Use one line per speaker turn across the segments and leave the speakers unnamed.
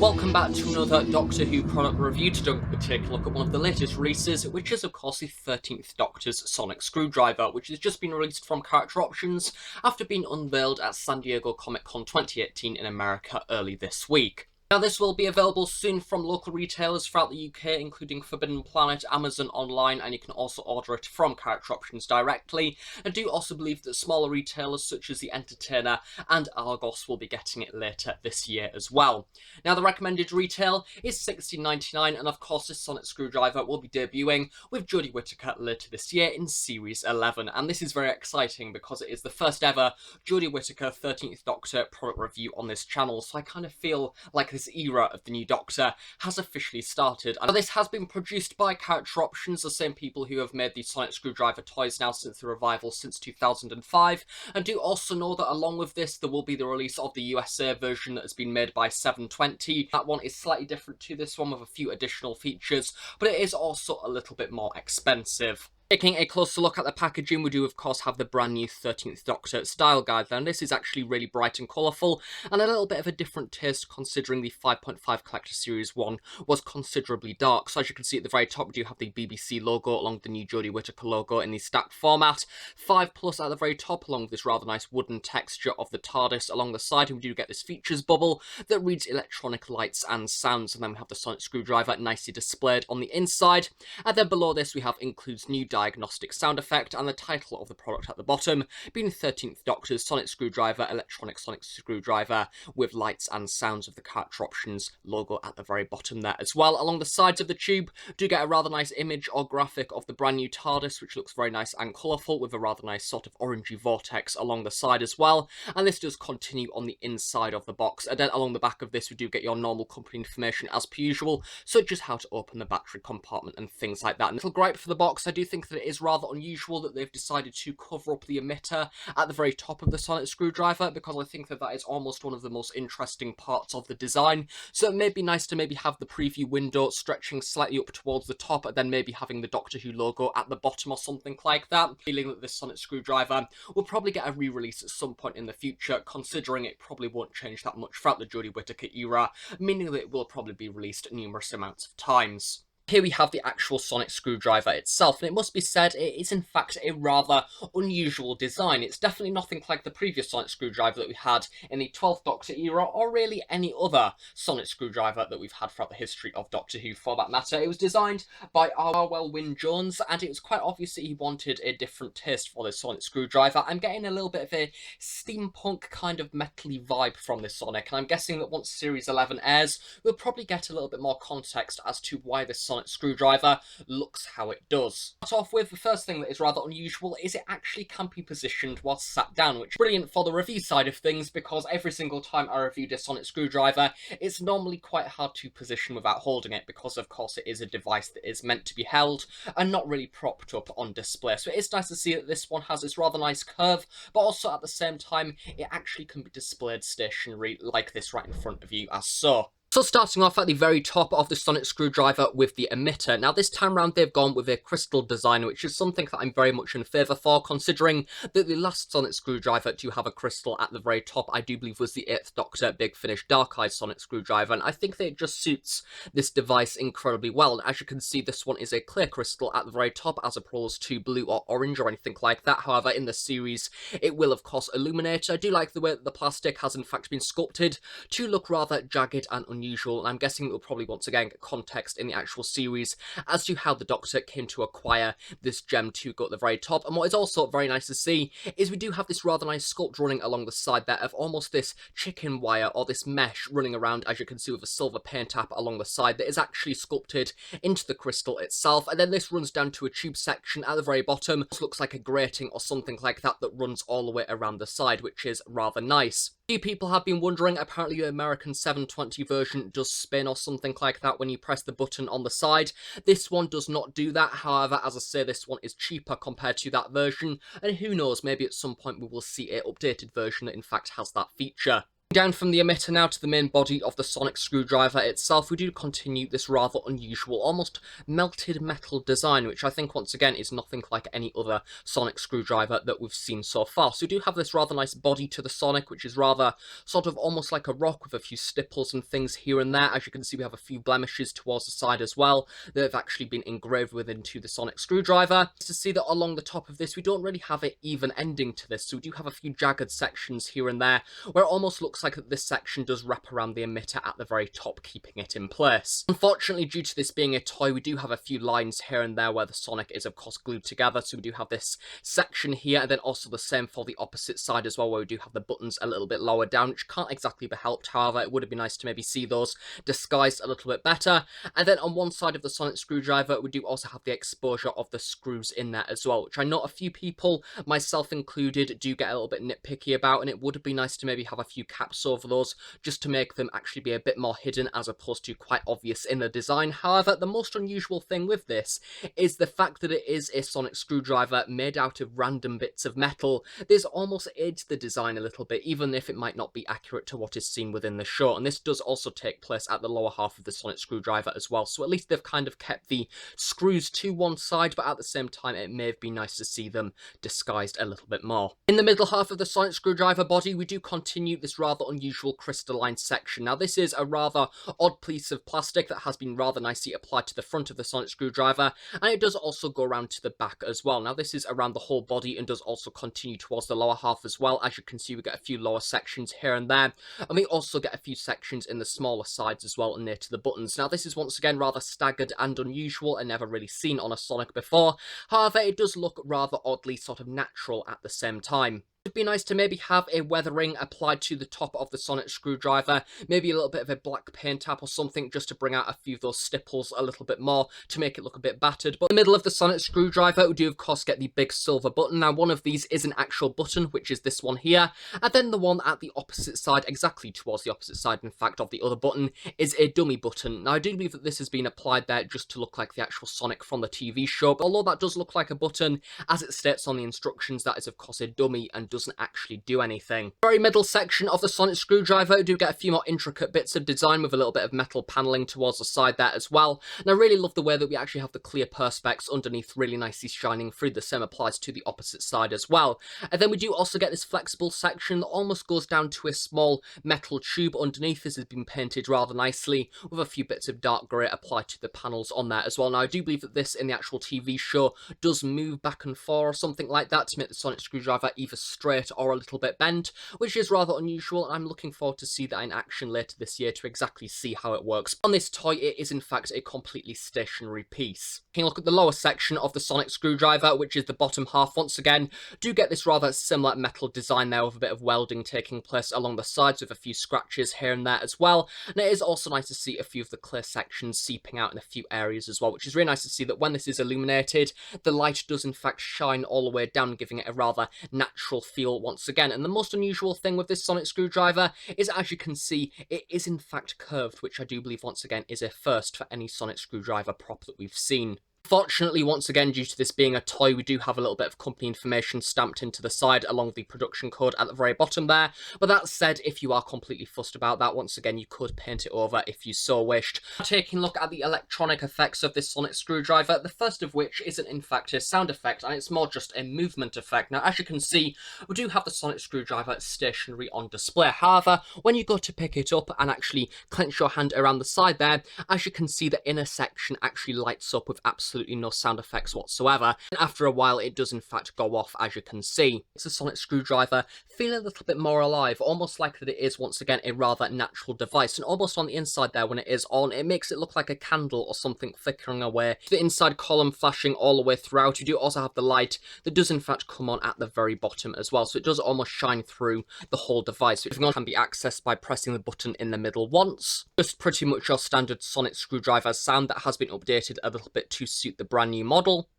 welcome back to another Doctor Who product review. Today we'll take a look at one of the latest releases, which is of course the 13th Doctor's sonic screwdriver, which has just been released from Character Options after being unveiled at San Diego Comic-Con 2018 in America early this week. Now, this will be available soon from local retailers throughout the UK, including Forbidden Planet, Amazon Online, and you can also order it from Character Options directly. I do also believe that smaller retailers such as The Entertainer and Argos will be getting it later this year as well. Now, the recommended retail is $16.99, and of course this sonic screwdriver will be debuting with Jodie Whittaker later this year in Series 11, and this is very exciting because it is the first ever Jodie Whittaker 13th Doctor product review on this channel, so I kind of feel like this era of the new Doctor has officially started. And this has been produced by Character Options, the same people who have made the sonic screwdriver toys now since the revival since 2005, and do also know that along with this there will be the release of the USA version that has been made by 720. That one is slightly different to this one with a few additional features, but it is also a little bit more expensive. Taking a closer look at the packaging, we do of course have the brand new 13th Doctor style guide there, and this is actually really bright and colourful and a little bit of a different taste considering the 5.5 Collector Series 1 was considerably dark. So as you can see at the very top we do have the BBC logo along with the new Jodie Whittaker logo in the stacked format. 5+ at the very top along with this rather nice wooden texture of the TARDIS along the side, and we do get this features bubble that reads electronic lights and sounds, and then we have the sonic screwdriver nicely displayed on the inside. And then below this we have includes new diagnostic sound effect, and the title of the product at the bottom being 13th Doctor's sonic screwdriver, electronic sonic screwdriver with lights and sounds of the Character Options logo at the very bottom there as well. Along the sides of the tube do get a rather nice image or graphic of the brand new TARDIS, which looks very nice and colourful with a rather nice sort of orangey vortex along the side as well, and this does continue on the inside of the box. And then along the back of this we do get your normal company information as per usual, such as how to open the battery compartment and things like that. And little gripe for the box, I do think that it is rather unusual that they've decided to cover up the emitter at the very top of the sonic screwdriver, because I think that that is almost one of the most interesting parts of the design. So it may be nice to maybe have the preview window stretching slightly up towards the top and then maybe having the Doctor Who logo at the bottom or something like that. Feeling that this sonic screwdriver will probably get a re-release at some point in the future, considering it probably won't change that much throughout the Jodie Whittaker era, meaning that it will probably be released numerous amounts of times. Here we have the actual sonic screwdriver itself, and it must be said it is in fact a rather unusual design. It's definitely nothing like the previous sonic screwdriver that we had in the 12th Doctor era, or really any other sonic screwdriver that we've had throughout the history of Doctor Who for that matter. It was designed by Arwell Wynne-Jones, and it was quite obvious that he wanted a different taste for this sonic screwdriver. I'm getting a little bit of a steampunk kind of metal-y vibe from this sonic, and I'm guessing that once Series 11 airs, we'll probably get a little bit more context as to why this sonic screwdriver looks how it does. To start off with, the first thing that is rather unusual is it actually can be positioned whilst sat down, which is brilliant for the review side of things, because every single time I reviewed a sonic screwdriver, it's normally quite hard to position without holding it, because of course it is a device that is meant to be held and not really propped up on display. So it is nice to see that this one has this rather nice curve, but also at the same time it actually can be displayed stationary like this right in front of you as so. So starting off at the very top of the sonic screwdriver with the emitter. Now this time round they've gone with a crystal design, which is something that I'm very much in favour for, considering that the last sonic screwdriver to have a crystal at the very top I do believe was the 8th Doctor Big Finish Dark Eyes sonic screwdriver, and I think that it just suits this device incredibly well. And as you can see, this one is a clear crystal at the very top as opposed to blue or orange or anything like that. However, in the series it will of course illuminate. I do like the way that the plastic has in fact been sculpted to look rather jagged and unusual, and I'm guessing that we'll probably once again get context in the actual series as to how the Doctor came to acquire this gem to go at the very top. And what is also very nice to see is we do have this rather nice sculpt running along the side there of almost this chicken wire or this mesh running around, as you can see, with a silver paint app along the side that is actually sculpted into the crystal itself. And then this runs down to a tube section at the very bottom. This looks like a grating or something like that that runs all the way around the side, which is rather nice. A few people have been wondering, apparently the American 720 version does spin or something like that when you press the button on the side. This one does not do that. However, as I say, this one is cheaper compared to that version, and who knows, maybe at some point we will see an updated version that in fact has that feature. Down from the emitter now to the main body of the sonic screwdriver itself, we do continue this rather unusual, almost melted metal design, which I think once again is nothing like any other sonic screwdriver that we've seen so far. So we do have this rather nice body to the sonic, which is rather sort of almost like a rock with a few stipples and things here and there. As you can see, we have a few blemishes towards the side as well that have actually been engraved within to the sonic screwdriver. To see that along the top of this, we don't really have an even ending to this, so we do have a few jagged sections here and there where it almost looks like this section does wrap around the emitter at the very top, keeping it in place. Unfortunately, due to this being a toy, we do have a few lines here and there where the sonic is of course glued together, so we do have this section here, and then also the same for the opposite side as well, where we do have the buttons a little bit lower down, which can't exactly be helped. However, it would have been nice to maybe see those disguised a little bit better. And then on one side of the sonic screwdriver, we do also have the exposure of the screws in there as well, which I know a few people, myself included, do get a little bit nitpicky about, and it would be nice to maybe have a few caps over those just to make them actually be a bit more hidden as opposed to quite obvious in the design. However, the most unusual thing with this is the fact that it is a sonic screwdriver made out of random bits of metal. This almost aids the design a little bit, even if it might not be accurate to what is seen within the show. And this does also take place at the lower half of the sonic screwdriver as well, so at least they've kind of kept the screws to one side, but at the same time it may have been nice to see them disguised a little bit more. In the middle half of the sonic screwdriver body, we do continue this rather unusual crystalline section. Now this is a rather odd piece of plastic that has been rather nicely applied to the front of the sonic screwdriver, and it does also go around to the back as well. Now this is around the whole body and does also continue towards the lower half as well. As you can see, we get a few lower sections here and there, and we also get a few sections in the smaller sides as well near to the buttons. Now this is once again rather staggered and unusual and never really seen on a Sonic before. However, it does look rather oddly sort of natural at the same time. It'd be nice to maybe have a weathering applied to the top of the sonic screwdriver, maybe a little bit of a black paint app or something, just to bring out a few of those stipples a little bit more to make it look a bit battered. But in the middle of the sonic screwdriver, we do of course get the big silver button. Now one of these is an actual button, which is this one here, and then the one at the opposite side, exactly towards the opposite side in fact of the other button, is a dummy button. Now I do believe that this has been applied there just to look like the actual Sonic from the TV show, but although that does look like a button, as it states on the instructions, that is of course a dummy and doesn't actually do anything. Very middle section of the sonic screwdriver, we do get a few more intricate bits of design with a little bit of metal paneling towards the side there as well, and I really love the way that we actually have the clear perspex underneath really nicely shining through. The same applies to the opposite side as well. And then we do also get this flexible section that almost goes down to a small metal tube underneath. This has been painted rather nicely with a few bits of dark grey applied to the panels on there as well. Now I do believe that this in the actual TV show does move back and forth or something like that to make the sonic screwdriver either straight or a little bit bent, which is rather unusual, and I'm looking forward to see that in action later this year to exactly see how it works. On this toy, it is in fact a completely stationary piece. Taking a look at the lower section of the sonic screwdriver, which is the bottom half, once again, do get this rather similar metal design there with a bit of welding taking place along the sides with a few scratches here and there as well, and it is also nice to see a few of the clear sections seeping out in a few areas as well, which is really nice to see that when this is illuminated, the light does in fact shine all the way down, giving it a rather natural feel once again. And the most unusual thing with this sonic screwdriver is, as you can see, it is in fact curved, which I do believe once again is a first for any sonic screwdriver prop that we've seen. Fortunately, once again, due to this being a toy, we do have a little bit of company information stamped into the side along with the production code at the very bottom there. But that said, if you are completely fussed about that, once again, you could paint it over if you so wished. Taking a look at the electronic effects of this sonic screwdriver, the first of which isn't in fact a sound effect, and it's more just a movement effect. Now, as you can see, we do have the sonic screwdriver stationary on display. However, when you go to pick it up and actually clench your hand around the side there, as you can see, the inner section actually lights up with absolutely no sound effects whatsoever, and after a while it does in fact go off, as you can see. It's a sonic screwdriver feeling a little bit more alive, almost like that it is once again a rather natural device, and almost on the inside there when it is on, it makes it look like a candle or something flickering away. The inside column flashing all the way throughout. You do also have the light that does in fact come on at the very bottom as well, so it does almost shine through the whole device, which can be accessed by pressing the button in the middle once. Just pretty much your standard sonic screwdriver sound that has been updated a little bit to suit the brand new model.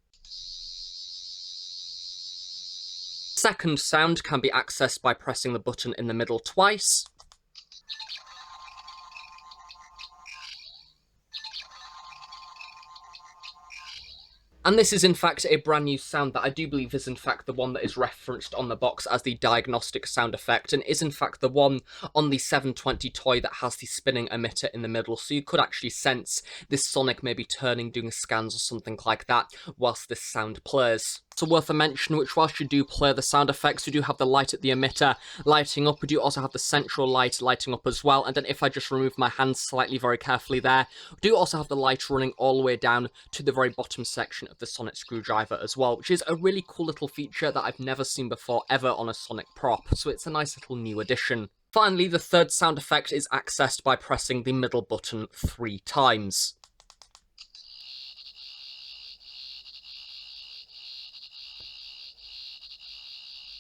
Second sound can be accessed by pressing the button in the middle twice. And this is in fact a brand new sound that I do believe is in fact the one that is referenced on the box as the diagnostic sound effect, and is in fact the one on the 720 toy that has the spinning emitter in the middle, so you could actually sense this Sonic maybe turning, doing scans or something like that whilst this sound plays. So worth a mention, which whilst you do play the sound effects, you do have the light at the emitter lighting up, we do also have the central light lighting up as well, and then if I just remove my hands slightly very carefully there, we do also have the light running all the way down to the very bottom section of the sonic screwdriver as well, which is a really cool little feature that I've never seen before ever on a Sonic prop, so it's a nice little new addition. Finally, the third sound effect is accessed by pressing the middle button 3 times.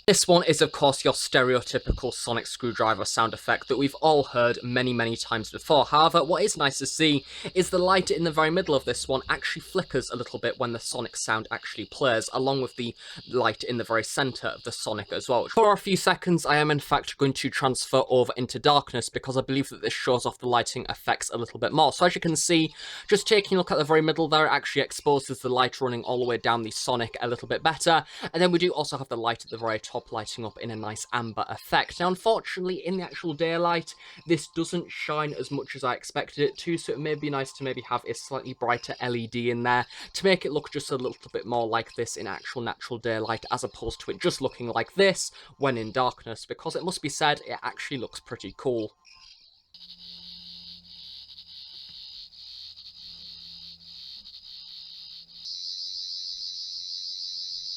This one is, of course, your stereotypical sonic screwdriver sound effect that we've all heard many, many times before. However, what is nice to see is the light in the very middle of this one actually flickers a little bit when the sonic sound actually plays, along with the light in the very centre of the sonic as well. For a few seconds, I am in fact going to transfer over into darkness because I believe that this shows off the lighting effects a little bit more. So as you can see, just taking a look at the very middle there, it actually exposes the light running all the way down the sonic a little bit better. And then we do also have the light at the very top lighting up in a nice amber effect. Now, unfortunately, in the actual daylight, this doesn't shine as much as I expected it to, so it may be nice to maybe have a slightly brighter LED in there to make it look just a little bit more like this in actual natural daylight, as opposed to it just looking like this when in darkness, because it must be said, it actually looks pretty cool.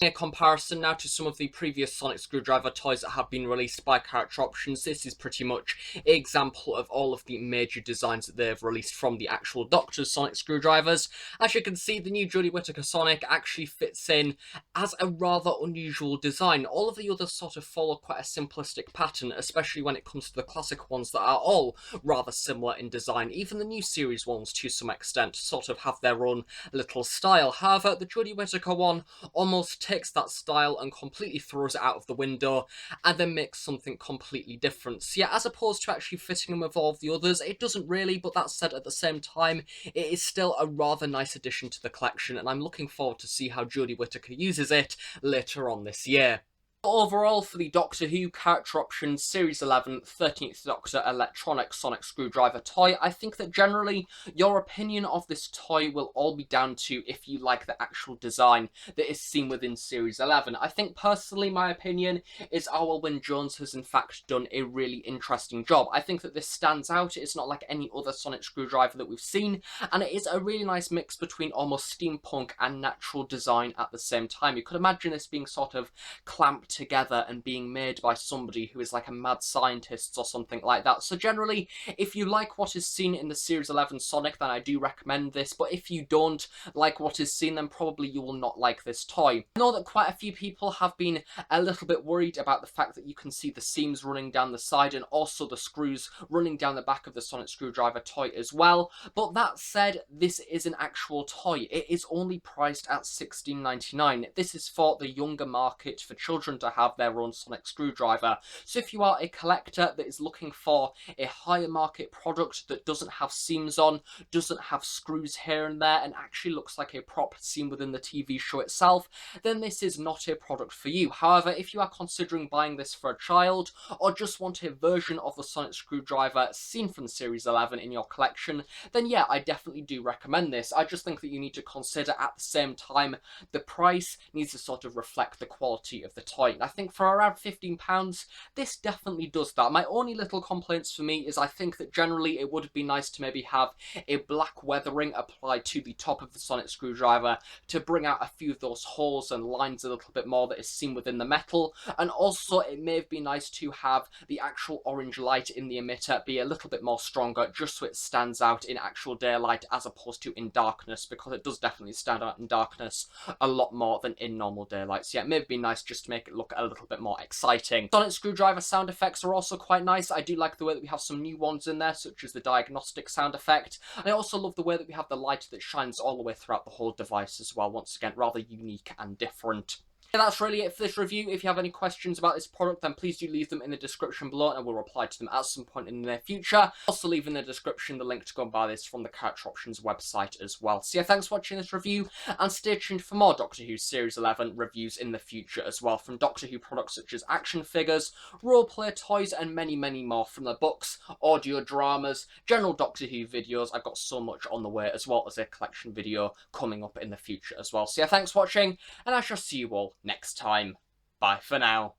A comparison now to some of the previous sonic screwdriver toys that have been released by Character Options, this is pretty much an example of all of the major designs that they've released from the actual Doctor's sonic screwdrivers. As you can see, the new Jodie Whittaker Sonic actually fits in as a rather unusual design. All of the others sort of follow quite a simplistic pattern, especially when it comes to the classic ones that are all rather similar in design. Even the new series ones, to some extent, sort of have their own little style. However, the Jodie Whittaker one almost takes that style and completely throws it out of the window and then makes something completely different. So yeah, as opposed to actually fitting in with all of the others, it doesn't really, but that said, at the same time, it is still a rather nice addition to the collection, and I'm looking forward to see how Jodie Whittaker uses it later on this year. Overall, for the Doctor Who Character Options Series 11 13th Doctor Electronic Sonic Screwdriver toy, I think that generally your opinion of this toy will all be down to if you like the actual design that is seen within Series 11. I think personally my opinion is Owl Wynne-Jones has in fact done a really interesting job. I think that this stands out. It's not like any other sonic screwdriver that we've seen, and it is a really nice mix between almost steampunk and natural design at the same time. You could imagine this being sort of clamped together and being made by somebody who is like a mad scientist or something like that. So generally, if you like what is seen in the Series 11 Sonic, then I do recommend this, but if you don't like what is seen, then probably you will not like this toy. I know that quite a few people have been a little bit worried about the fact that you can see the seams running down the side and also the screws running down the back of the sonic screwdriver toy as well, but that said, this is an actual toy. It is only priced at $16.99. This is for the younger market, for children to have their own sonic screwdriver. So if you are a collector that is looking for a higher market product that doesn't have seams on, doesn't have screws here and there, and actually looks like a prop seen within the TV show itself, then this is not a product for you. However, if you are considering buying this for a child, or just want a version of the sonic screwdriver seen from Series 11 in your collection, then yeah, I definitely do recommend this. I just think that you need to consider at the same time the price needs to sort of reflect the quality of the toy. I think for around £15, this definitely does that. My only little complaints for me is I think that generally it would be nice to maybe have a black weathering applied to the top of the sonic screwdriver to bring out a few of those holes and lines a little bit more that is seen within the metal. And also it may be nice to have the actual orange light in the emitter be a little bit more stronger, just so it stands out in actual daylight as opposed to in darkness, because it does definitely stand out in darkness a lot more than in normal daylight. So yeah, it may be nice just to make it look a little bit more exciting. Sonic screwdriver sound effects are also quite nice. I do like the way that we have some new ones in there, such as the diagnostic sound effect. And I also love the way that we have the light that shines all the way throughout the whole device as well. Once again, rather unique and different. Yeah, that's really it for this review. If you have any questions about this product, then please do leave them in the description below, and I will reply to them at some point in the near future. Also leave in the description the link to go and buy this from the Character Options website as well. So yeah, thanks for watching this review, and stay tuned for more Doctor Who Series 11 reviews in the future as well, from Doctor Who products such as action figures, roleplay toys, and many, many more, from the books, audio dramas, general Doctor Who videos. I've got so much on the way, as well as a collection video coming up in the future as well. So yeah, thanks for watching, and I shall see you all next time. Bye for now.